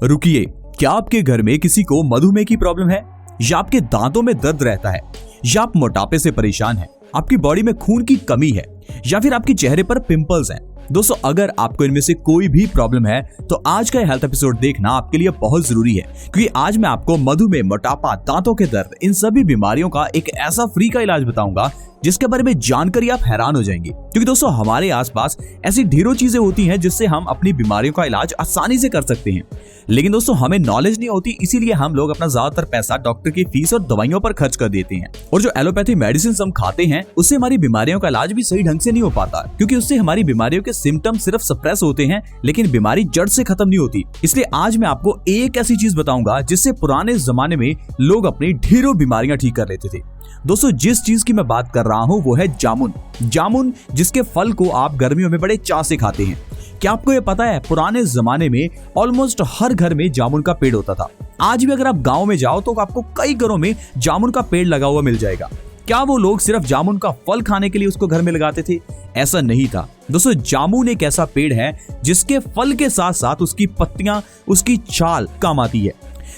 रुकिए, क्या आपके घर में किसी को मधुमेह की प्रॉब्लम है, या आपके दांतों में दर्द रहता है, या आप मोटापे से परेशान हैं, आपकी बॉडी में खून की कमी है, या फिर आपके चेहरे पर पिंपल्स हैं? दोस्तों, अगर आपको इनमें से कोई भी प्रॉब्लम है तो आज का हेल्थ एपिसोड देखना आपके लिए बहुत जरूरी है, क्योंकि आज मैं आपको मधुमेह, मोटापा, दांतों के दर्द, इन सभी बीमारियों का एक ऐसा फ्री का इलाज बताऊंगा जिसके बारे में जानकर आप हैरान हो जाएंगे। क्योंकि दोस्तों, हमारे आसपास ऐसी ढेरों चीजें होती हैं जिससे हम अपनी बीमारियों का इलाज आसानी से कर सकते हैं, लेकिन दोस्तों हमें नॉलेज नहीं होती, इसीलिए हम लोग अपना ज्यादातर पैसा डॉक्टर की फीस और दवाइयों पर खर्च कर देते हैं। और जो एलोपैथी मेडिसिन हम खाते हैं उससे हमारी बीमारियों का इलाज भी सही ढंग से नहीं हो पाता, क्योंकि उससे हमारी बीमारियों के सिम्टम सिर्फ सप्रेस होते हैं, लेकिन बीमारी जड़ से खत्म नहीं होती। इसलिए आज मैं आपको एक ऐसी चीज बताऊंगा जिससे पुराने जमाने में लोग अपनी ढेरों बीमारियां ठीक कर लेते थे। दोस्तों, जिस चीज की मैं बात कर रहा हूं वो है जामुन। जामुन, जिसके फल को आप गर्मियों में बड़े चाव से खाते हैं। क्या आपको ये पता है, पुराने जमाने में ऑलमोस्ट हर घर में जामुन का पेड़ होता था। आज भी अगर आप गांव में जाओ तो आपको कई घरों में जामुन का पेड़ लगा हुआ मिल जाएगा। क्या वो लोग सिर्फ जामुन का फल खाने के लिए उसको घर में लगाते थे? ऐसा नहीं था दोस्तों। जामुन एक ऐसा पेड़ है जिसके फल के साथ साथ उसकी पत्तियां, उसकी छाल काम आती है।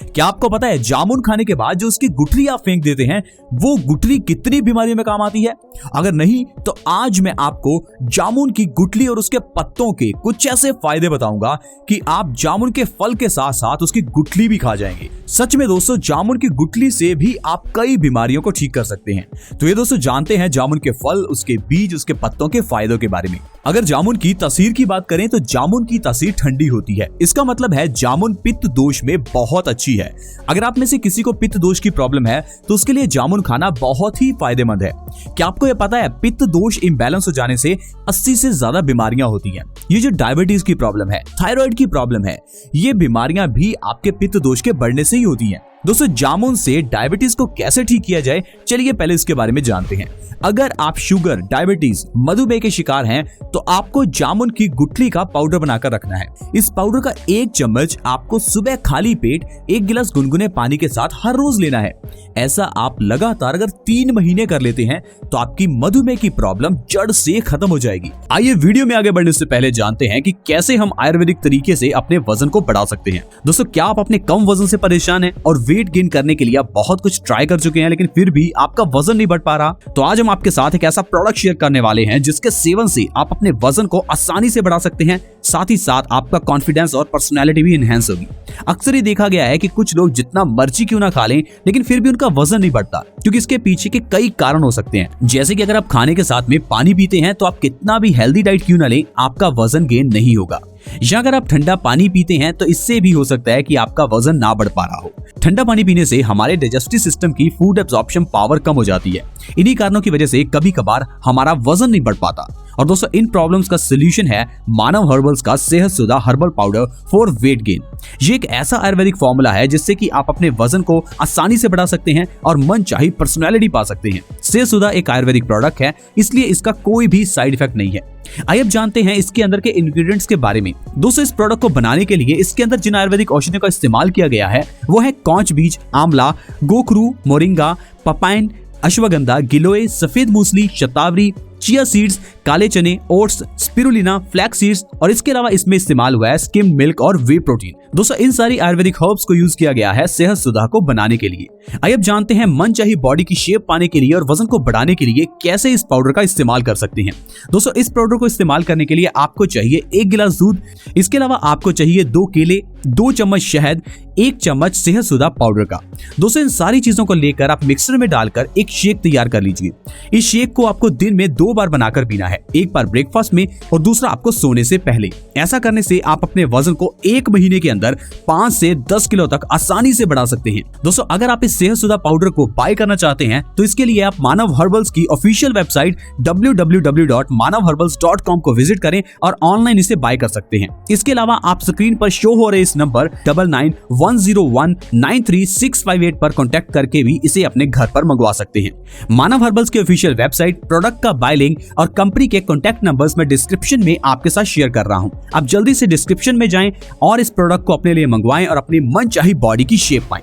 क्या आपको पता है, जामुन खाने के बाद जो उसकी गुठली आप फेंक देते हैं, वो गुठली कितनी बीमारियों में काम आती है? अगर नहीं तो आज मैं आपको जामुन की गुठली और उसके पत्तों के कुछ ऐसे फायदे बताऊंगा कि आप जामुन के फल के साथ साथ उसकी गुठली भी खा जाएंगे। सच में दोस्तों, जामुन की गुठली से भी आप कई बीमारियों को ठीक कर सकते हैं। तो ये दोस्तों जानते हैं जामुन के फल, उसके बीज, उसके पत्तों के फायदों के बारे में। अगर जामुन की तासीर की बात करें तो जामुन की तासीर ठंडी होती है। इसका मतलब है जामुन पित्त दोष में बहुत अच्छी है। अगर आप में से किसी को पित्त दोष की प्रॉब्लम है तो उसके लिए जामुन खाना बहुत ही फायदेमंद है। क्या आपको यह पता है, पित्त दोष इम्बैलेंस हो जाने से 80 से ज्यादा बीमारियां होती हैं। ये जो डायबिटीज की प्रॉब्लम है, थायराइड की प्रॉब्लम है, ये बीमारियां भी आपके पित्त दोष के बढ़ने से ही होती हैं। दोस्तों, जामुन से डायबिटीज को कैसे ठीक किया जाए, चलिए पहले इसके बारे में जानते हैं। अगर आप शुगर, डायबिटीज, मधुमेह के शिकार हैं तो आपको जामुन की गुठली का पाउडर बनाकर रखना है। इस पाउडर का 1 चम्मच आपको सुबह खाली पेट 1 गिलास गुनगुने पानी के साथ हर रोज लेना है। ऐसा आप लगातार अगर 3 महीने कर लेते हैं तो आपकी मधुमेह की प्रॉब्लम जड़ से खत्म हो जाएगी। आइए वीडियो में आगे बढ़ने से पहले जानते हैं कि कैसे हम आयुर्वेदिक तरीके से अपने वजन को बढ़ा सकते हैं। दोस्तों, क्या आप अपने कम वजन से परेशान हैं और वेट गेन करने के लिए आप बहुत कुछ ट्राई कर चुके हैं, लेकिन फिर भी आपका वजन नहीं बढ़ पा रहा? तो आज हम आपके साथ एक ऐसा प्रोडक्ट शेयर करने वाले हैं जिसके सेवन से आप अपने वजन को आसानी से बढ़ा सकते हैं, साथ ही साथ आपका कॉन्फिडेंस और पर्सनैलिटी भी एनहांस होगी। अक्सर ये देखा गया है कि कुछ लोग जितना मर्जी क्यों ना खा लें, लेकिन फिर भी उनका वजन नहीं बढ़ता, क्योंकि इसके पीछे के कई कारण हो सकते हैं। जैसे कि अगर आप खाने के साथ में पानी पीते हैं तो आप कितना भी हेल्दी डाइट क्यों ना लें, आपका वजन गेन नहीं होगा। या अगर आप ठंडा पानी पीते हैं तो इससे भी हो सकता है कि आपका वजन ना बढ़ पा रहा हो। ठंडा पानी पीने से हमारे डाइजेस्टिव सिस्टम की फूड एब्जॉर्प्शन पावर कम हो जाती है। इन्हीं कारणों की वजह से कभी कभार हमारा वजन नहीं बढ़ पाता। और दोस्तों, इन प्रॉब्लम्स का सोल्यूशन है मानव हर्बल्स का सेहतसुदा herbal powder for weight gain. ये एक ऐसा आयुर्वेदिक फॉर्मूला है जिससे कि आप अपने वजन को आसानी से बढ़ा सकते हैं और मनचाही पर्सनैलिटी पा सकते हैं। सेहतसुदा एक आयुर्वेदिक प्रोडक्ट है, इसलिए इसका कोई भी साइड इफेक्ट नहीं है। आइए अब जानते हैं इसके अंदर के इंग्रेडिएंट्स के बारे में। दोस्तों, इस प्रोडक्ट को बनाने के लिए इसके अंदर जिन आयुर्वेदिक औषधियों का इस्तेमाल किया गया है वो है कौच बीज, आंवला, गोखरू, मोरिंगा, पपाइन, अश्वगंधा, गिलोय, सफेद मूसली, शतावरी, चिया सीड्स, काले चने, ओट्स, स्पिरुलिना, फ्लैक्स सीड्स, और इसके अलावा इसमें इस्तेमाल हुआ है स्किम मिल्क और वे प्रोटीन। दोस्तों, इन सारी आयुर्वेदिक हर्ब्स को यूज किया गया है सेहत सुधा को बनाने के लिए। आइए अब जानते हैं मनचाही बॉडी की शेप पाने के लिए और वजन को बढ़ाने के लिए कैसे इस पाउडर का इस्तेमाल कर सकते हैं। दोस्तों, इस पाउडर को इस्तेमाल करने के लिए आपको चाहिए 1 गिलास दूध, इसके अलावा आपको चाहिए 2 केले, 2 चम्मच शहद, 1 चम्मच सेहत सुधा पाउडर का। दोस्तों, इन सारी चीजों को लेकर आप मिक्सर में डालकर एक शेक तैयार कर लीजिए। इस शेक को आपको दिन में 2 बार बनाकर पीना है, एक बार ब्रेकफास्ट में और दूसरा आपको सोने से पहले। ऐसा करने से आप अपने वजन को 1 महीने के अंदर 5 से 10 किलो तक आसानी से बढ़ा सकते हैं। दोस्तों, अगर आप इस सेहतसुदा पाउडर को बाय करना चाहते हैं तो इसके लिए आप मानव हर्बल्स की ऑफिशियल वेबसाइट www.manavherbals.com को विजिट करें और ऑनलाइन इसे बाय कर सकते हैं। इसके अलावा आप स्क्रीन पर शो हो रहे इस नंबर 9910193658 पर कॉन्टैक्ट करके भी इसे अपने घर पर मंगवा सकते हैं। मानव हर्बल्स की ऑफिशियल वेबसाइट, प्रोडक्ट का बाय लिंक और कंपनी के कॉन्टैक्ट नंबर्स में डिस्क्रिप्शन में आपके साथ शेयर कर रहा हूं। आप जल्दी से डिस्क्रिप्शन में जाएं और इस प्रोडक्ट को अपने लिए मंगवाएं और अपनी मनचाही बॉडी की शेप पाएं।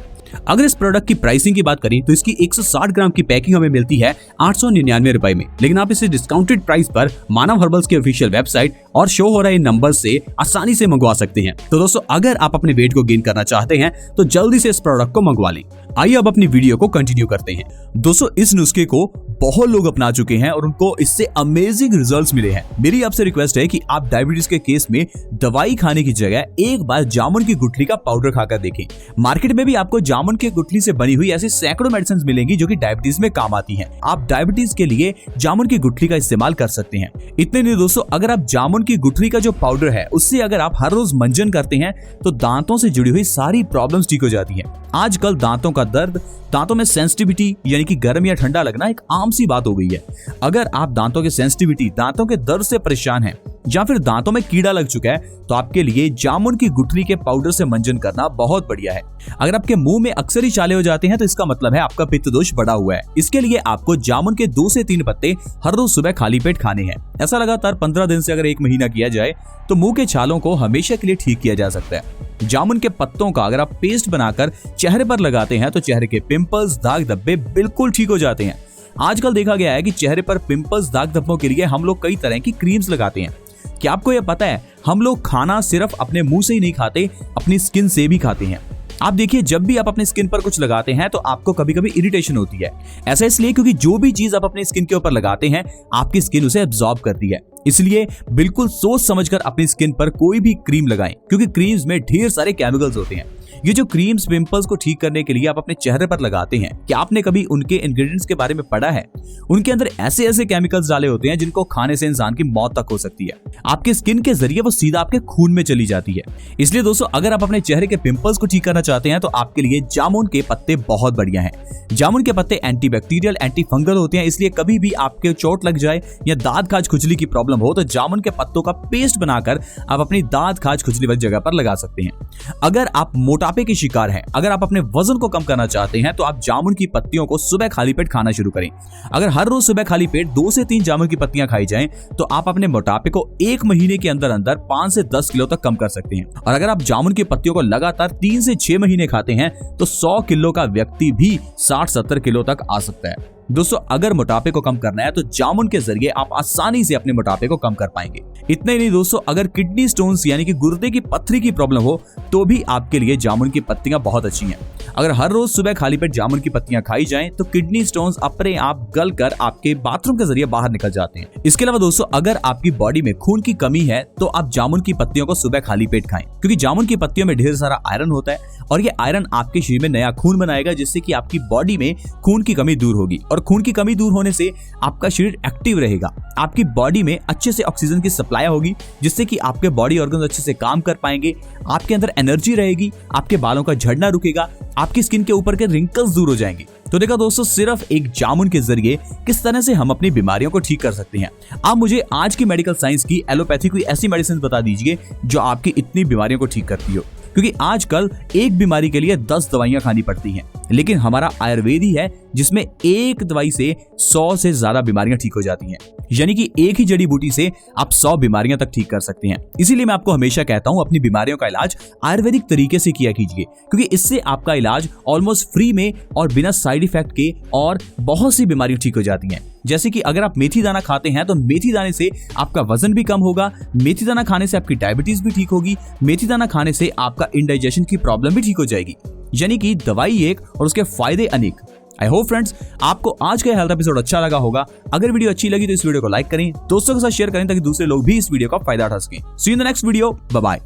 अगर इस प्रोडक्ट की प्राइसिंग की बात करें तो इसकी 160 ग्राम की पैकिंग हमें मिलती है 899 रुपए में, लेकिन आप इसे डिस्काउंटेड प्राइस पर मानव हर्बल्स के ऑफिशियल वेबसाइट और शो हो रहे नंबर से आसानी से मंगवा सकते हैं। तो दोस्तों, अगर आप अपने वेट को गेन करना चाहते हैं तो जल्दी से इस प्रोडक्ट को मंगवा लें। आइए अब अपनी वीडियो को कंटिन्यू करते हैं। दोस्तों, इस नुस्खे को बहुत लोग अपना चुके हैं और उनको इससे अमेजिंग रिजल्ट्स मिले हैं। मेरी आपसे रिक्वेस्ट है कि आप डायबिटीज के केस में दवाई खाने की जगह एक बार जामुन की गुठली का पाउडर खाकर देखें। मार्केट में भी आपको जामुन की गुठली से बनी हुई ऐसी सैकड़ों मेडिसिन मिलेंगी जो कि डायबिटीज में काम आती हैं। आप डायबिटीज के लिए जामुन की गुठली का इस्तेमाल कर सकते हैं। इतने नहीं दोस्तों, अगर आप जामुन की गुठली का जो पाउडर है उससे अगर आप हर रोज मंजन करते हैं तो दांतों से जुड़ी हुई सारी प्रॉब्लम्स ठीक हो जाती हैं। आजकल दांतों का दर्द, दांतों में सेंसिटिविटी यानी कि गर्म या ठंडा लगना एक आम सी बात हो गई है। अगर आप दांतों के सेंसिटिविटी, दांतों के दर्द से परेशान हैं या फिर दांतों में कीड़ा लग चुका है तो आपके लिए जामुन की गुठली के पाउडर से मंजन करना बहुत बढ़िया है। अगर आपके मुंह में अक्सर ही छाले हो जाते हैं तो इसका मतलब है आपका पित्त दोष बढ़ा हुआ है। इसके लिए आपको जामुन के 2 से 3 पत्ते हर रोज सुबह खाली पेट खाने हैं। ऐसा लगातार 15 दिन से अगर 1 महीना किया जाए तो मुंह के छालों को हमेशा के लिए ठीक किया जा सकता है। जामुन के पत्तों का अगर आप पेस्ट बनाकर चेहरे पर लगाते हैं तो चेहरे के पिंपल्स, दाग धब्बे बिल्कुल ठीक हो जाते हैं। आजकल देखा गया है कि चेहरे पर पिंपल्स, दाग धब्बों के लिए हम लोग कई तरह की क्रीम्स लगाते हैं। क्या आपको यह पता है, हम लोग खाना सिर्फ अपने मुंह से ही नहीं खाते, अपनी स्किन से भी खाते हैं। आप देखिए, जब भी आप अपनी स्किन पर कुछ लगाते हैं तो आपको कभी कभी इरिटेशन होती है। ऐसा इसलिए क्योंकि जो भी चीज आप अपनी स्किन के ऊपर लगाते हैं आपकी स्किन उसे एब्जॉर्ब करती है। इसलिए बिल्कुल सोच समझकर अपनी स्किन पर कोई भी क्रीम लगाएं, क्योंकि क्रीम्स में ढेर सारे केमिकल्स होते हैं। ये जो क्रीम्स पिंपल्स को ठीक करने के लिए आप अपने चेहरे पर लगाते हैं, क्या आपने कभी उनके इंग्रेडिएंट्स के बारे में पढ़ा है? उनके अंदर ऐसे ऐसे केमिकल्स डाले होते हैं जिनको खाने से इंसान की मौत तक हो सकती है। आपके स्किन के जरिए वो सीधा आपके खून में चली जाती है। इसलिए दोस्तों, अगर आप अपने चेहरे के पिंपल्स को ठीक करना चाहते हैं तो आपके लिए जामुन के पत्ते बहुत बढ़िया हैं। जामुन के पत्ते एंटीबैक्टीरियल, एंटी फंगल होते हैं, इसलिए कभी भी आपके चोट लग जाए या दांत खाज खुजली की प्रॉब्लम हो तो जामुन के पत्तों का पेस्ट बनाकर आप अपनी दांत खाज खुजली वाली जगह पर लगा सकते हैं। अगर आप मोटापे के शिकार हैं, अगर आप अपने वजन को कम करना चाहते हैं तो आप जामुन की पत्तियों को सुबह खाली पेट खाना शुरू करें। अगर हर रोज सुबह खाली पेट 2 से 3 जामुन की पत्तियां खाई जाएं तो आप अपने मोटापे को 1 महीने के अंदर अंदर 5 से 10 किलो तक कम कर सकते हैं। और अगर आप जामुन की पत्तियों को लगातार 3 से 6 महीने खाते हैं तो 100 किलो का व्यक्ति भी 60-70 किलो तक आ सकता है। दोस्तों, अगर मोटापे को कम करना है तो जामुन के जरिए आप आसानी से अपने मोटापे को कम कर पाएंगे। इतना ही नहीं दोस्तों, अगर किडनी स्टोन्स यानी कि गुर्दे की पत्थरी की प्रॉब्लम हो तो भी आपके लिए जामुन की पत्तियां बहुत अच्छी हैं। अगर हर रोज सुबह खाली पेट जामुन की पत्तियां खाई जाएं तो किडनी स्टोन्स अपने आप गलकर आपके बाथरूम के जरिए बाहर निकल जाते हैं। इसके अलावा दोस्तों, अगर आपकी बॉडी में खून की कमी है तो आप जामुन की पत्तियों को सुबह खाली पेट खाएं, क्योंकि जामुन की पत्तियों में ढेर सारा आयरन होता है और ये आयरन आपके शरीर में नया खून बनाएगा, जिससे कि आपकी बॉडी में खून की कमी दूर होगी। और खून की कमी दूर होने से आपका शरीर एक्टिव रहेगा, आपकी बॉडी में अच्छे से ऑक्सीजन की सप्लाई होगी, जिससे कि आपके बॉडी ऑर्गन्स अच्छे से काम कर पाएंगे, आपके अंदर एनर्जी रहेगी, आपके बालों का झड़ना रुकेगा, आपकी स्किन के ऊपर के रिंकल्स दूर हो जाएंगे। तो देखा दोस्तों, सिर्फ एक जामुन के जरिए किस तरह से हम अपनी बीमारियों को ठीक कर सकते हैं। आप मुझे आज की मेडिकल साइंस की एलोपैथी कोई ऐसी मेडिसिन बता दीजिए जो आपकी इतनी बीमारियों को ठीक करती हो, क्योंकि आजकल एक बीमारी के लिए 10 दवाइयां खानी पड़ती हैं, लेकिन हमारा आयुर्वेद ही है जिसमें एक दवाई से 100 से ज्यादा बीमारियां ठीक हो जाती हैं। यानी कि एक ही जड़ी बूटी से आप 100 बीमारियां तक ठीक कर सकते हैं। इसीलिए मैं आपको हमेशा कहता हूं, अपनी बीमारियों का इलाज आयुर्वेदिक तरीके से किया कीजिए, क्योंकि इससे आपका इलाज ऑलमोस्ट फ्री में और बिना साइड इफेक्ट के और बहुत सी बीमारियां ठीक हो जाती हैं। जैसे कि अगर आप मेथी दाना खाते हैं तो मेथी दाने से आपका वजन भी कम होगा, मेथी दाना खाने से आपकी डायबिटीज भी ठीक होगी, मेथी दाना खाने से आपका इंडाइजेशन की प्रॉब्लम भी ठीक हो जाएगी। यानी कि दवाई एक और उसके फायदे अनेक। आई होप फ्रेंड्स, आपको आज का हेल्थ एपिसोड अच्छा लगा होगा। अगर वीडियो अच्छी लगी तो इस वीडियो को लाइक करें, दोस्तों के साथ शेयर करें ताकि दूसरे लोग भी इस वीडियो का फायदा उठा सकें। See you in the next video, bye bye.